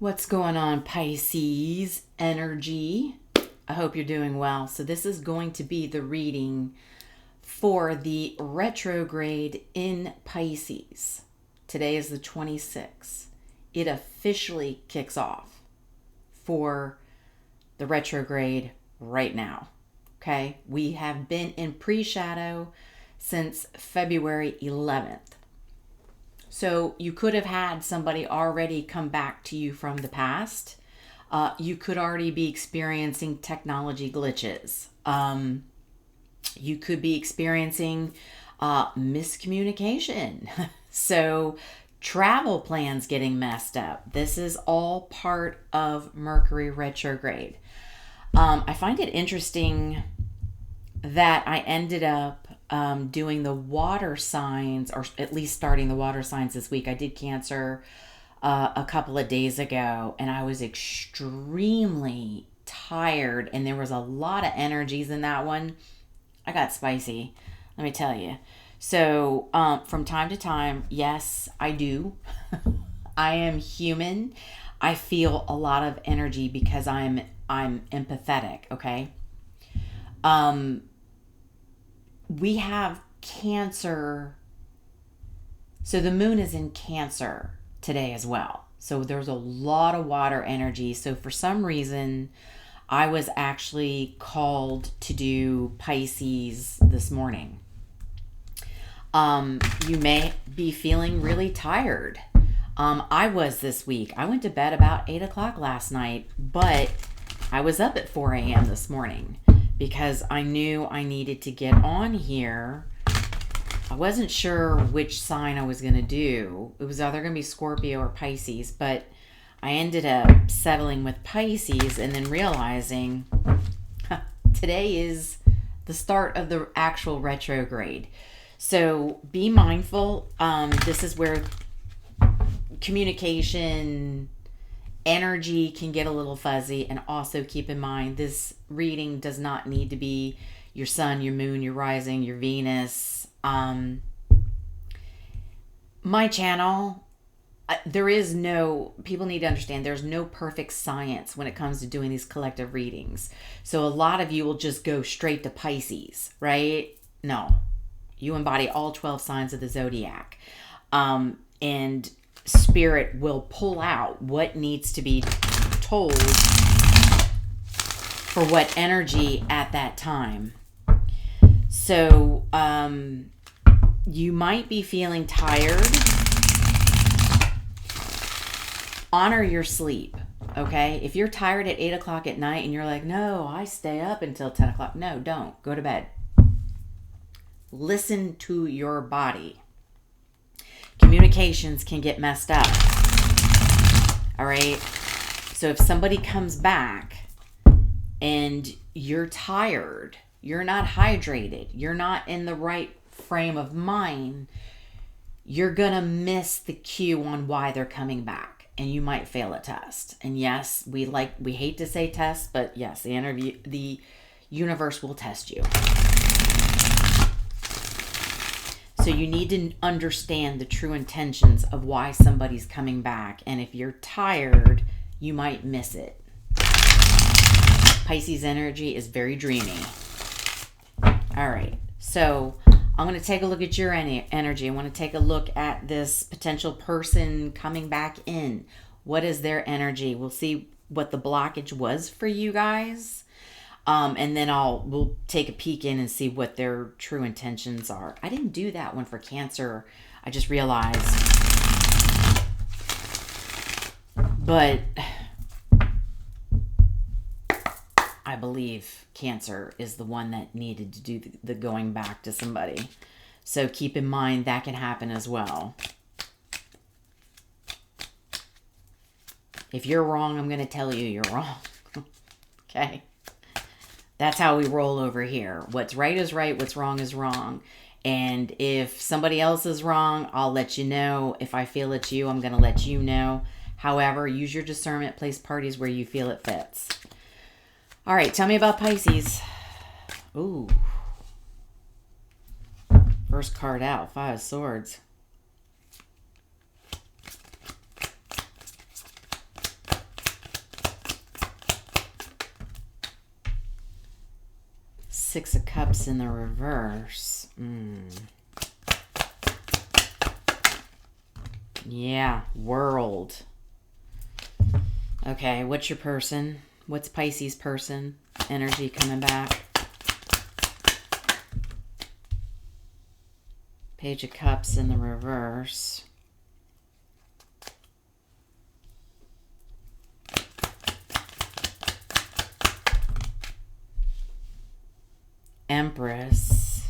What's going on, Pisces energy? I hope you're doing well. So this is going to be the reading for the retrograde in Pisces. Today is the 26th. It officially kicks off for the retrograde right now. Okay? We have been in pre-shadow since February 11th. So you could have had somebody already come back to you from the past. You could already be experiencing technology glitches. You could be experiencing miscommunication. So travel plans getting messed up. This is all part of Mercury retrograde. I find it interesting that I ended up doing the water signs, or at least starting the water signs this week. I did Cancer a couple of days ago, and I was extremely tired, and there was a lot of energies in that one. I got spicy, let me tell you. So from time to time, yes, I do. I am human. I feel a lot of energy because I'm empathetic, okay? We have Cancer. So the moon is in Cancer today as well. So there's a lot of water energy. So for some reason, I was actually called to do Pisces this morning. You may be feeling really tired. I was this week. I went to bed about 8 o'clock last night, but I was up at 4 a.m. this morning because I knew I needed to get on here. I wasn't sure which sign I was going to do. It was either going to be Scorpio or Pisces, but I ended up settling with Pisces and then realizing today is the start of the actual retrograde. So be mindful. This is where communication energy can get a little fuzzy, and also keep in mind this reading does not need to be your sun, your moon, your rising, your Venus. My channel, people need to understand there's no perfect science when it comes to doing these collective readings. So a lot of you will just go straight to Pisces, right? No, you embody all 12 signs of the zodiac. And Spirit will pull out what needs to be told for what energy at that time. So you might be feeling tired. Honor your sleep, okay? If you're tired at 8 o'clock at night and you're like, no, I stay up until 10 o'clock. No, don't. Go to bed. Listen to your body. Communications can get messed up. All right. So if somebody comes back and you're tired, you're not hydrated, you're not in the right frame of mind, you're going to miss the cue on why they're coming back, and you might fail a test. And yes, we hate to say test, but yes, the universe will test you. So you need to understand the true intentions of why somebody's coming back. And if you're tired, you might miss it. Pisces energy is very dreamy. All right. So I'm going to take a look at your energy. I want to take a look at this potential person coming back in. What is their energy? We'll see what the blockage was for you guys. And then we'll take a peek in and see what their true intentions are. I didn't do that one for Cancer. I just realized. But I believe Cancer is the one that needed to do the going back to somebody. So keep in mind that can happen as well. If you're wrong, I'm going to tell you you're wrong. Okay? That's how we roll over here. What's right is right. What's wrong is wrong. And if somebody else is wrong, I'll let you know. If I feel it's you, I'm going to let you know. However, use your discernment. Place parties where you feel it fits. All right. Tell me about Pisces. Ooh. First card out. 5 of Swords. Six of Cups in the reverse. Yeah, World. Okay, what's your person? What's Pisces person? Energy coming back. Page of Cups in the reverse. Empress.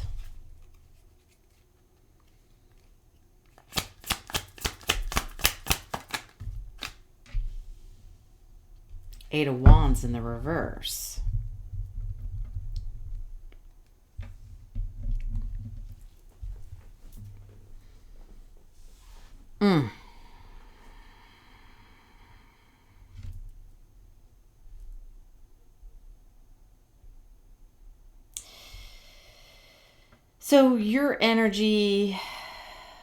Eight of Wands in the reverse. So your energy,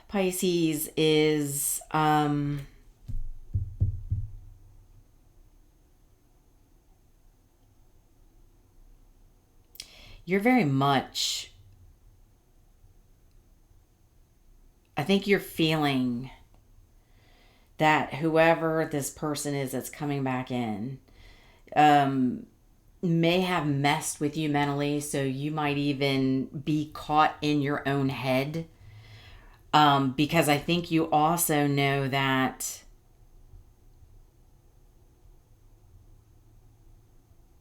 Pisces, is you're very much, I think you're feeling that whoever this person is that's coming back in may have messed with you mentally, so you might even be caught in your own head. Because I think you also know that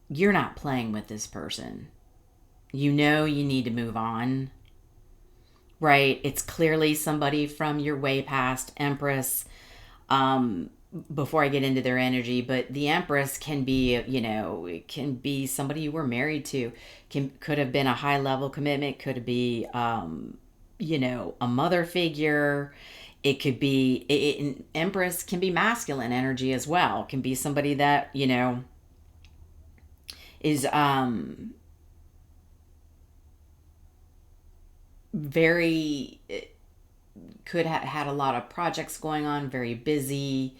you're not playing with this person. You know you need to move on, right? It's clearly somebody from your way past, Empress. Before I get into their energy, but the Empress can be, it can be somebody you were married to, could have been a high level commitment, could be, a mother figure. It could be, an Empress can be masculine energy as well. It can be somebody that, is, very, could have had a lot of projects going on, very busy.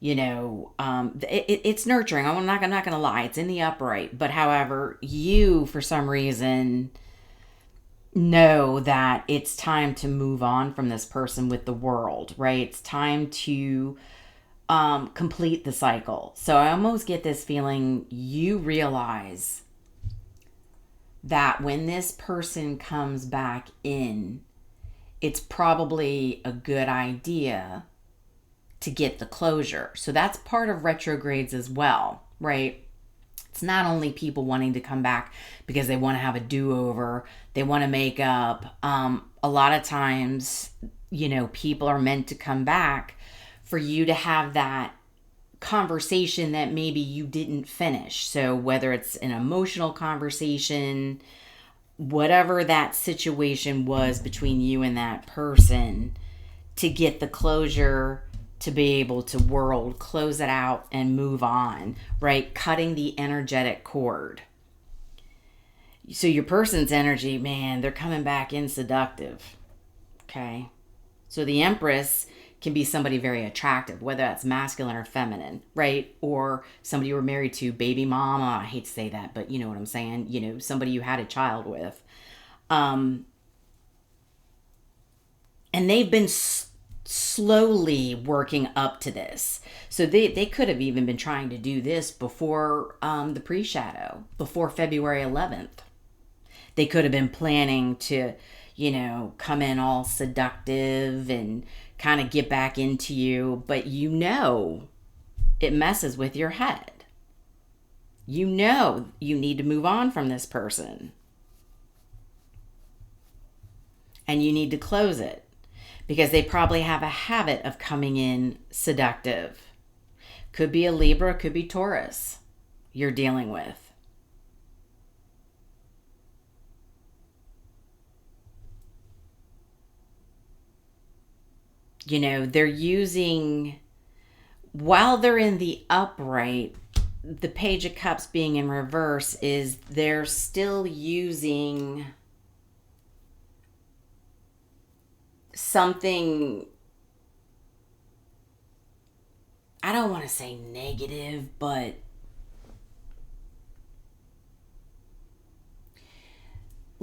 It's nurturing. I'm not going to lie. It's in the upright. But however, you, for some reason, know that it's time to move on from this person with the World, right? It's time to complete the cycle. So I almost get this feeling you realize that when this person comes back in, it's probably a good idea to get the closure. So that's part of retrogrades as well, right? It's not only people wanting to come back because they want to have a do-over, they want to make up. A lot of times, people are meant to come back for you to have that conversation that maybe you didn't finish. So whether it's an emotional conversation, whatever that situation was between you and that person, to get the closure, to be able to close it out and move on, right? Cutting the energetic cord. So your person's energy, man, they're coming back in seductive. Okay. So the Empress can be somebody very attractive, whether that's masculine or feminine, right? Or somebody you were married to, baby mama. I hate to say that, but you know what I'm saying. Somebody you had a child with. And they've been slowly working up to this. So they could have even been trying to do this before the pre-shadow, before February 11th. They could have been planning to, come in all seductive and kind of get back into you. But it messes with your head. You need to move on from this person. And you need to close it. Because they probably have a habit of coming in seductive. Could be a Libra, could be Taurus you're dealing with. They're using, while they're in the upright, the Page of Cups being in reverse is they're still using something, I don't want to say negative, but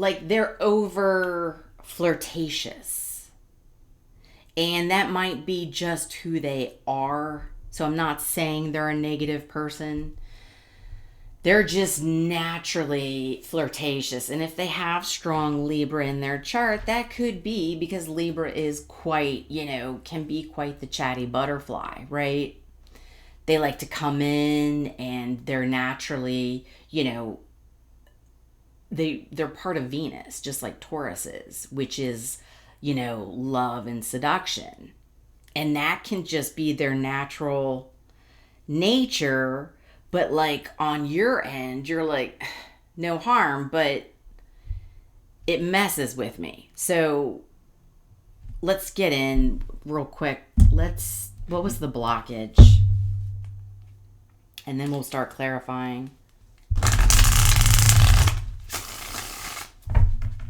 like they're over flirtatious. And that might be just who they are. So I'm not saying they're a negative person. They're just naturally flirtatious. And if they have strong Libra in their chart, that could be because Libra is quite, can be quite the chatty butterfly, right? They like to come in and they're naturally, they're part of Venus, just like Taurus is, which is, love and seduction. And that can just be their natural nature. But like on your end, you're like, no harm, but it messes with me. So let's get in real quick. What was the blockage? And then we'll start clarifying.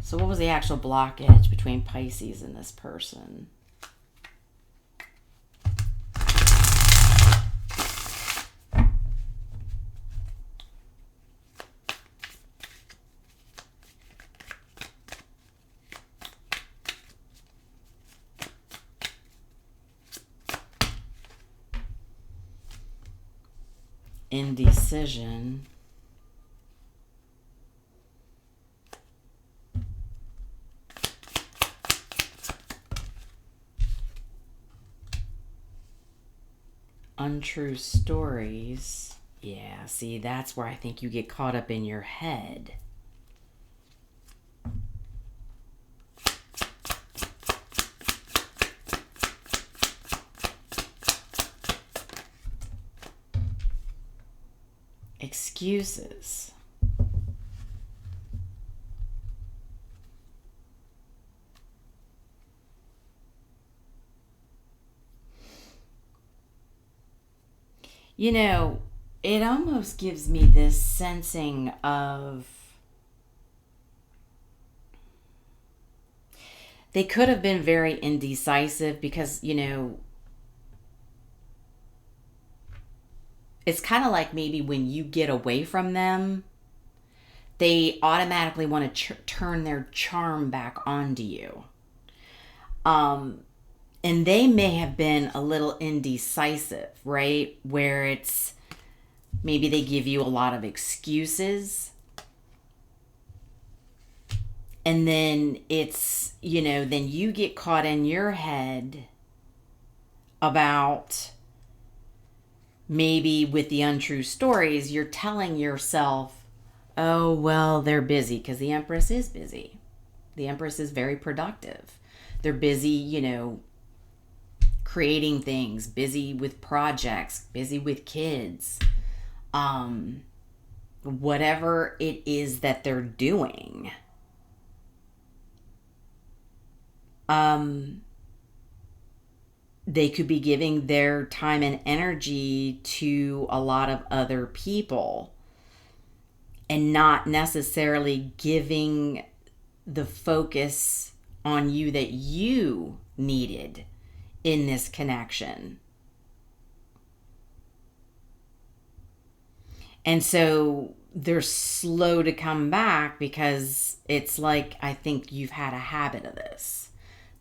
So what was the actual blockage between Pisces and this person? Indecision. Untrue stories. Yeah, see, that's where I think you get caught up in your head. Excuses. It almost gives me this sensing of they could have been very indecisive because, it's kind of like maybe when you get away from them, they automatically want to turn their charm back onto you. And they may have been a little indecisive, right? Where it's maybe they give you a lot of excuses. And then it's, then you get caught in your head about maybe with the untrue stories, you're telling yourself, oh, well, they're busy because the Empress is busy. The Empress is very productive. They're busy, creating things, busy with projects, busy with kids. Whatever it is that they're doing. They could be giving their time and energy to a lot of other people and not necessarily giving the focus on you that you needed in this connection. And so they're slow to come back because it's like, I think you've had a habit of this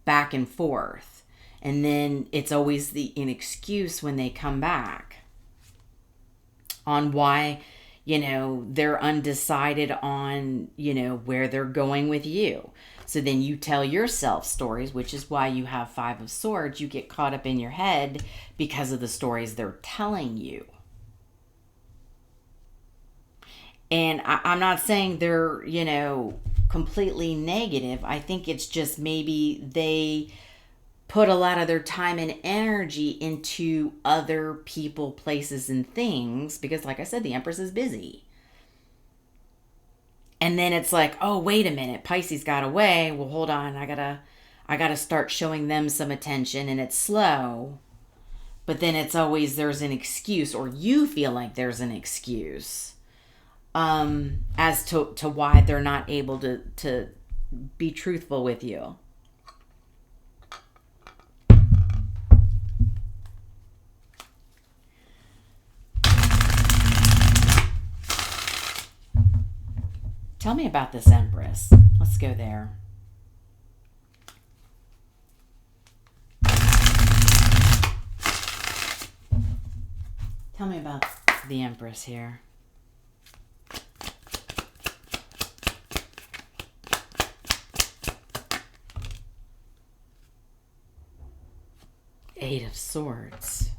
back and forth. And then it's always an excuse when they come back on why, they're undecided on, where they're going with you. So then you tell yourself stories, which is why you have Five of Swords. You get caught up in your head because of the stories they're telling you. And I'm not saying they're, completely negative. I think it's just maybe they put a lot of their time and energy into other people, places, and things because, like I said, the Empress is busy. And then it's like, oh, wait a minute, Pisces got away. Well, hold on, I gotta start showing them some attention, and it's slow. But then it's always there's an excuse, or you feel like there's an excuse as to why they're not able to be truthful with you. Tell me about this Empress. Let's go there. Tell me about the Empress here. Eight of Swords.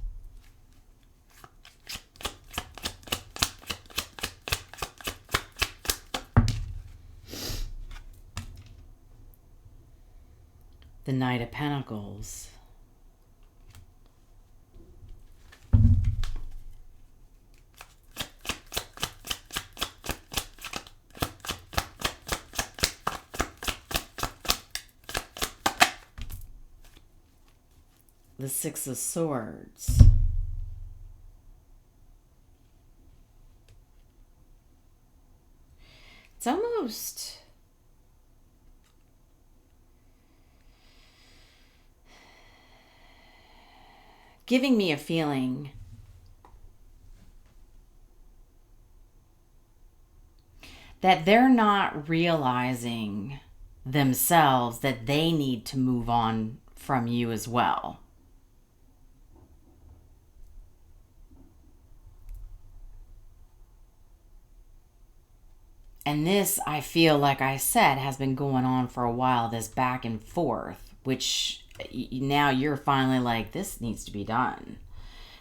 The Knight of Pentacles. The Six of Swords. It's almost giving me a feeling that they're not realizing themselves that they need to move on from you as well. And this, I feel like I said, has been going on for a while, this back and forth, which now you're finally like, this needs to be done.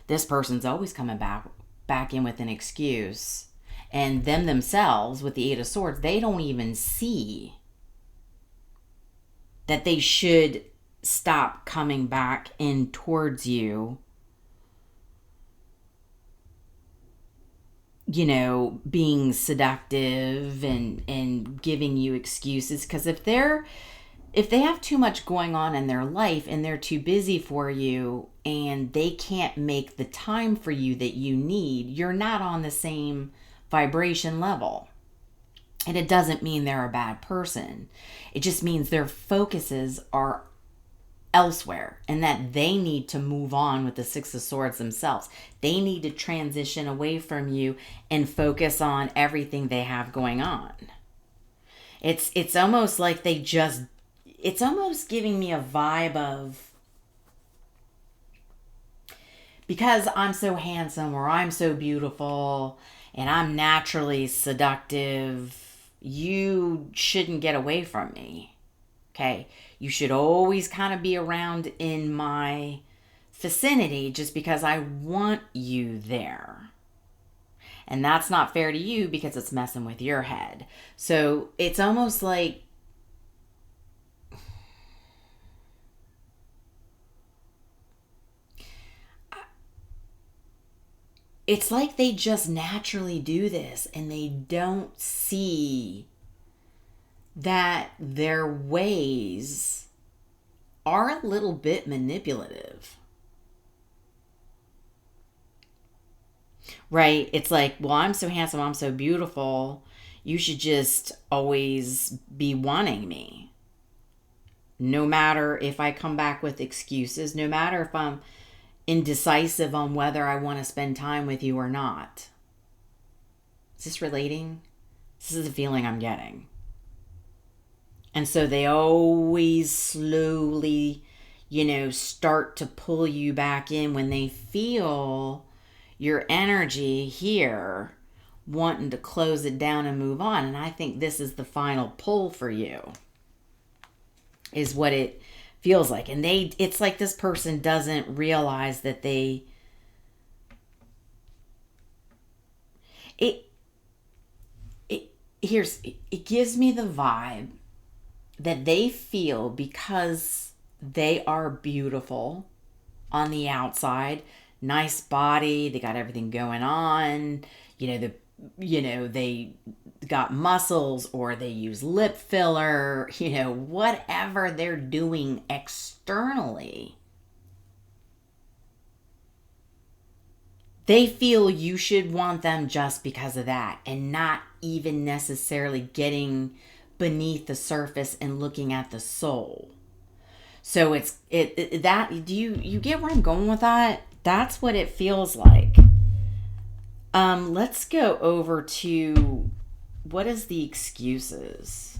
This person's always coming back in with an excuse. And them themselves, with the Eight of Swords, they don't even see that they should stop coming back in towards you, you know, being seductive and giving you excuses. Because if they have too much going on in their life and they're too busy for you and they can't make the time for you that you need, you're not on the same vibration level. And it doesn't mean they're a bad person. It just means their focuses are elsewhere and that they need to move on with the Six of Swords themselves. They need to transition away from you and focus on everything they have going on. It's almost like it's almost giving me a vibe of, because I'm so handsome or I'm so beautiful and I'm naturally seductive, you shouldn't get away from me. Okay? You should always kind of be around in my vicinity just because I want you there. And that's not fair to you because it's messing with your head. So it's almost like they just naturally do this and they don't see that their ways are a little bit manipulative. Right? It's like, well, I'm so handsome, I'm so beautiful, you should just always be wanting me. No matter if I come back with excuses, no matter if I'm indecisive on whether I want to spend time with you or not. Is this relating? This is the feeling I'm getting. And so they always slowly, start to pull you back in when they feel your energy here wanting to close it down and move on. And I think this is the final pull for you, is what it feels like. And it's like this person doesn't realize that it gives me the vibe that they feel because they are beautiful on the outside, nice body, they got everything going on, they got muscles or they use lip filler, whatever they're doing externally. They feel you should want them just because of that and not even necessarily getting beneath the surface and looking at the soul. So do you get where I'm going with that? That's what it feels like. Let's go over to what is the excuses.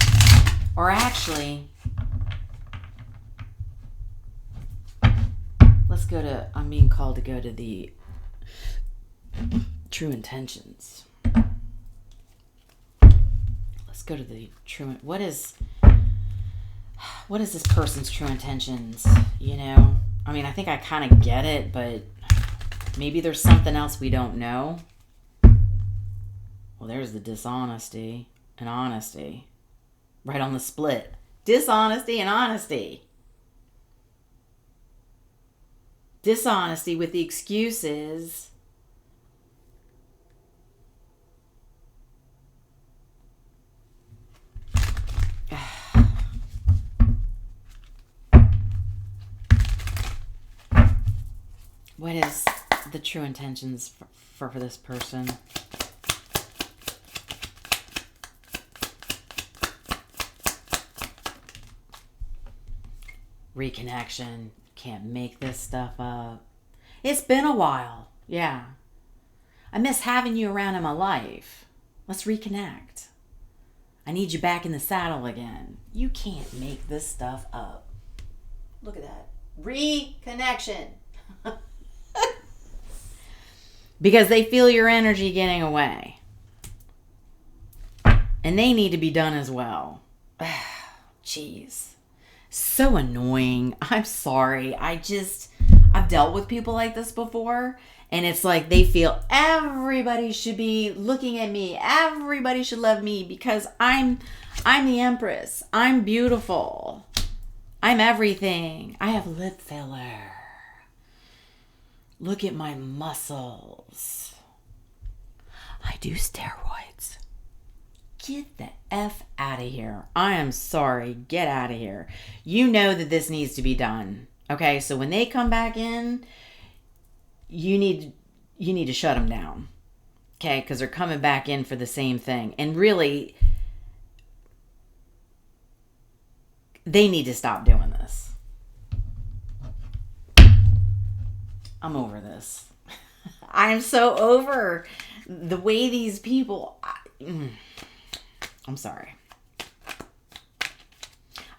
Or actually, let's go to, I'm being called to go to the true intentions. Let's go to the true, what is this person's true intentions? You know, I mean, I think I kind of get it, but maybe there's something else we don't know. Well, there's the dishonesty and honesty. Right on the split. Dishonesty and honesty. Dishonesty with the excuses. What is the true intentions for this person? Reconnection. Can't make this stuff up. It's been a while. Yeah. I miss having you around in my life. Let's reconnect. I need you back in the saddle again. You can't make this stuff up. Look at that. Reconnection. Because they feel your energy getting away. And they need to be done as well. Jeez. So annoying. I'm sorry. I've dealt with people like this before. And it's like they feel everybody should be looking at me. Everybody should love me because I'm the empress. I'm beautiful. I'm everything. I have lip filler. Look at my muscles. I do steroids. Get the F out of here. I am sorry. Get out of here. You know that this needs to be done. Okay, so when they come back in, you need to shut them down. Okay, because they're coming back in for the same thing. And really, they need to stop doing this. I'm over this. I'm so over the way these people... I'm sorry.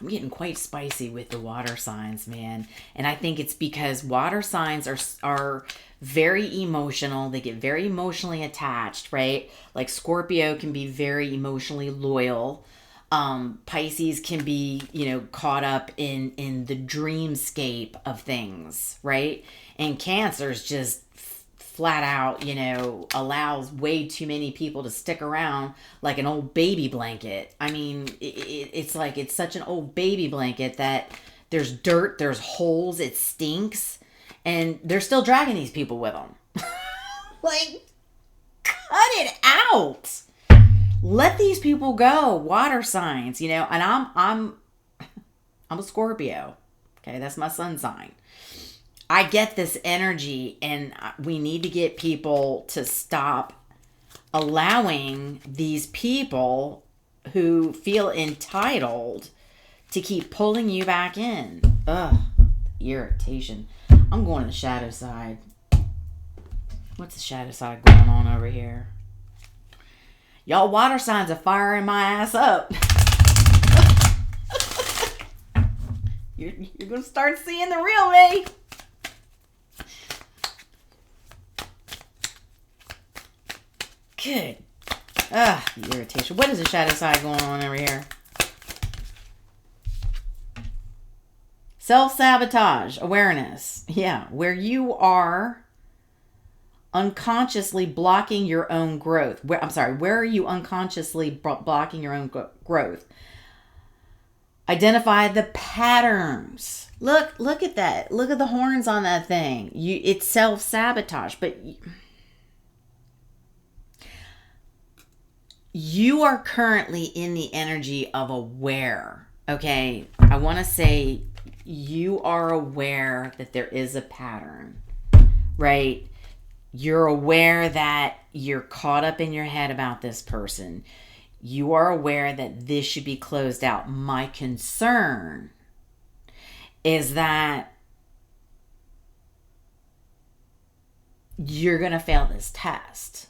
I'm getting quite spicy with the water signs, man. And I think it's because water signs are very emotional. They get very emotionally attached, right? Like Scorpio can be very emotionally loyal. Pisces can be, caught up in the dreamscape of things, right? And Cancer's just flat out, allows way too many people to stick around like an old baby blanket. I mean, it's like it's such an old baby blanket that there's dirt, there's holes, it stinks, and they're still dragging these people with them. Like, cut it out. Let these people go. Water signs, and I'm a Scorpio. Okay, that's my sun sign. I get this energy, and we need to get people to stop allowing these people who feel entitled to keep pulling you back in. Ugh, irritation. I'm going to the shadow side. What's the shadow side going on over here? Y'all water signs are firing my ass up. You're going to start seeing the real me. Good. The irritation. What is the shadow side going on over here? Self-sabotage, awareness. Yeah, where you are unconsciously blocking your own growth. Where are you unconsciously blocking your own growth? Identify the patterns. Look at that. Look at the horns on that thing. It's self-sabotage, but you are currently in the energy of aware, okay? I want to say you are aware that there is a pattern, right? You're aware that you're caught up in your head about this person. You are aware that this should be closed out. My concern is that you're going to fail this test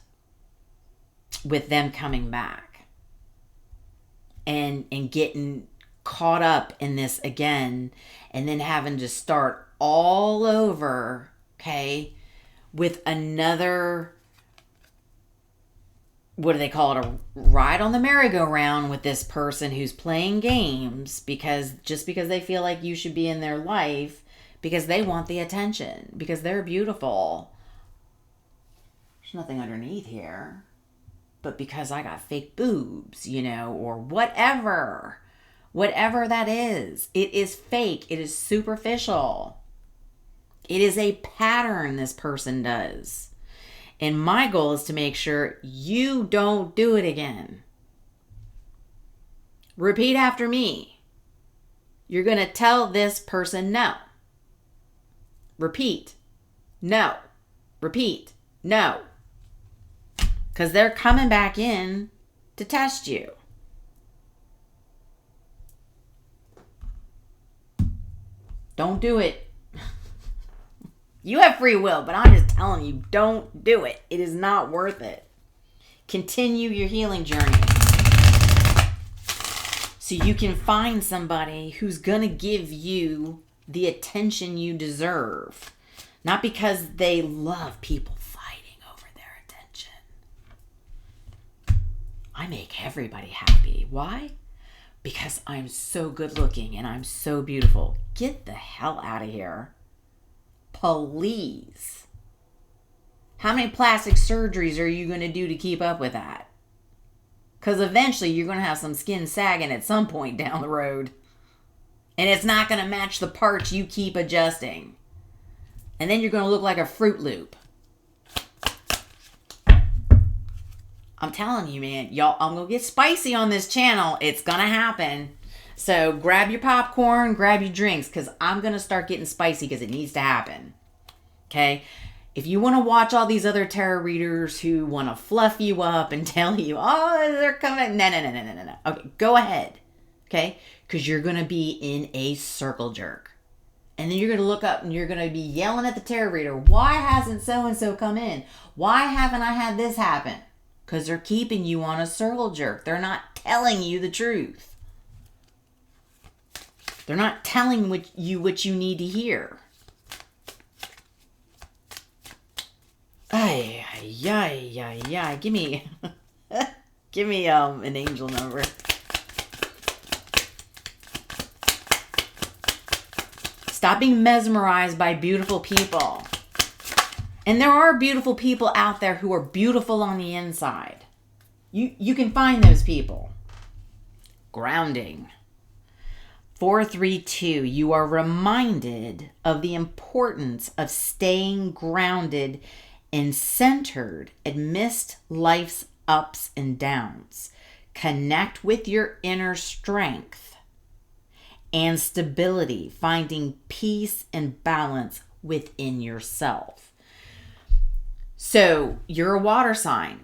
with them coming back and getting caught up in this again and then having to start all over, okay, with another, what do they call it, a ride on the merry-go-round with this person who's playing games because they feel like you should be in their life because they want the attention, because they're beautiful. There's nothing underneath here, but because I got fake boobs, or whatever that is, it is fake. It is superficial. It is a pattern this person does. And my goal is to make sure you don't do it again. Repeat after me. You're going to tell this person no. Repeat. No. Repeat. No. Because they're coming back in to test you. Don't do it. You have free will, but I'm just telling you, don't do it. It is not worth it. Continue your healing journey. So you can find somebody who's going to give you the attention you deserve. Not because they love people fighting over their attention. I make everybody happy. Why? Because I'm so good looking and I'm so beautiful. Get the hell out of here. Please. How many plastic surgeries are you going to do to keep up with that? Because eventually you're going to have some skin sagging at some point down the road. And it's not going to match the parts you keep adjusting. And then you're going to look like a Fruit Loop. I'm telling you, man. Y'all, I'm going to get spicy on this channel. It's going to happen. So grab your popcorn, grab your drinks, because I'm going to start getting spicy because it needs to happen. Okay? If you want to watch all these other tarot readers who want to fluff you up and tell you, oh, they're coming. No. Okay, go ahead. Okay? Because you're going to be in a circle jerk. And then you're going to look up and you're going to be yelling at the tarot reader, why hasn't so-and-so come in? Why haven't I had this happen? Because they're keeping you on a circle jerk. They're not telling you the truth. They're not telling you what you need to hear. Ay. Give me an angel number. Stop being mesmerized by beautiful people. And there are beautiful people out there who are beautiful on the inside. You can find those people. Grounding. 432, you are reminded of the importance of staying grounded and centered amidst life's ups and downs. Connect with your inner strength and stability, finding peace and balance within yourself. So you're a water sign.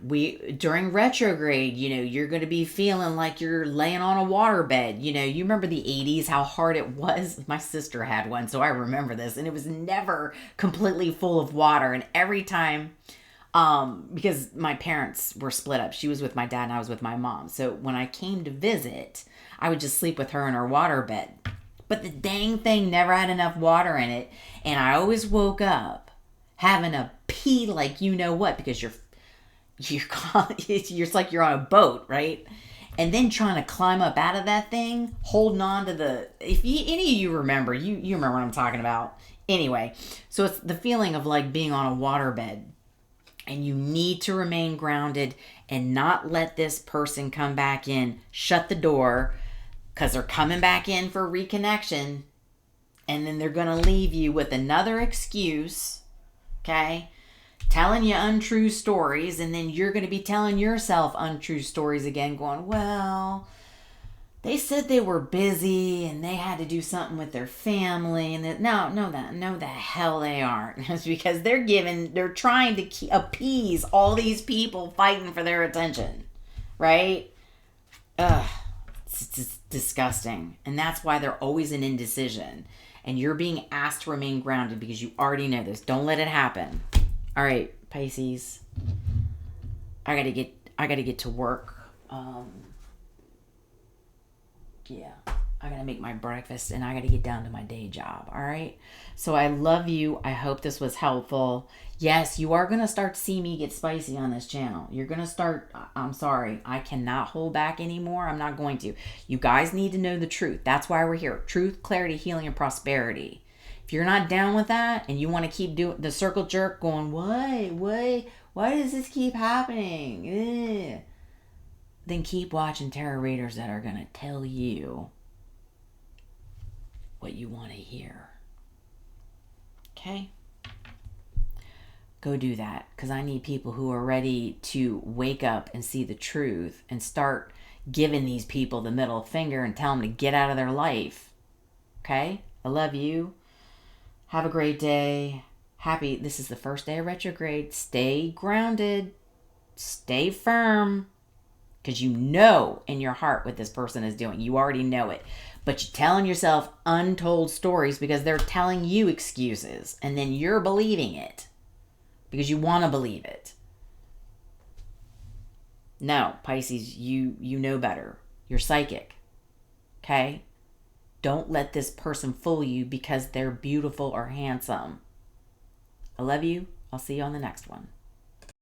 During retrograde, you're going to be feeling like you're laying on a water bed. You remember the 80s, how hard it was. My sister had one, so I remember this. And it was never completely full of water. And every time, because my parents were split up. She was with my dad and I was with my mom. So when I came to visit, I would just sleep with her in her water bed. But the dang thing never had enough water in it. And I always woke up having a pee like you know what, because it's like you're on a boat, right? And then trying to climb up out of that thing, holding on to any of you remember, you remember what I'm talking about. Anyway, so it's the feeling of like being on a waterbed, and you need to remain grounded and not let this person come back in. Shut the door, because they're coming back in for reconnection, and then they're going to leave you with another excuse. Okay? Telling you untrue stories, and then you're going to be telling yourself untrue stories again, going, well, they said they were busy and they had to do something with their family, and no, the hell they aren't. It's because they're trying to appease all these people fighting for their attention, right? It's disgusting. And that's why they're always an indecision. And you're being asked to remain grounded because you already know this. Don't let it happen. All right, Pisces. I gotta get to work. Yeah. I gotta make my breakfast and I gotta get down to my day job. All right. So I love you. I hope this was helpful. Yes, you are gonna start to see me get spicy on this channel. You're gonna start. I'm sorry. I cannot hold back anymore. I'm not going to. You guys need to know the truth. That's why we're here. Truth, clarity, healing, and prosperity. If you're not down with that and you want to keep doing the circle jerk going, why does this keep happening? Ugh. Then keep watching tarot readers that are going to tell you what you want to hear. Okay? Go do that, because I need people who are ready to wake up and see the truth and start giving these people the middle finger and tell them to get out of their life. Okay? I love you. Have a great day. This is the first day of retrograde. Stay grounded. Stay firm. Because you know in your heart what this person is doing. You already know it. But you're telling yourself untold stories because they're telling you excuses. And then you're believing it. Because you want to believe it. No, Pisces, you know better. You're psychic. Okay? Don't let this person fool you because they're beautiful or handsome. I love you. I'll see you on the next one.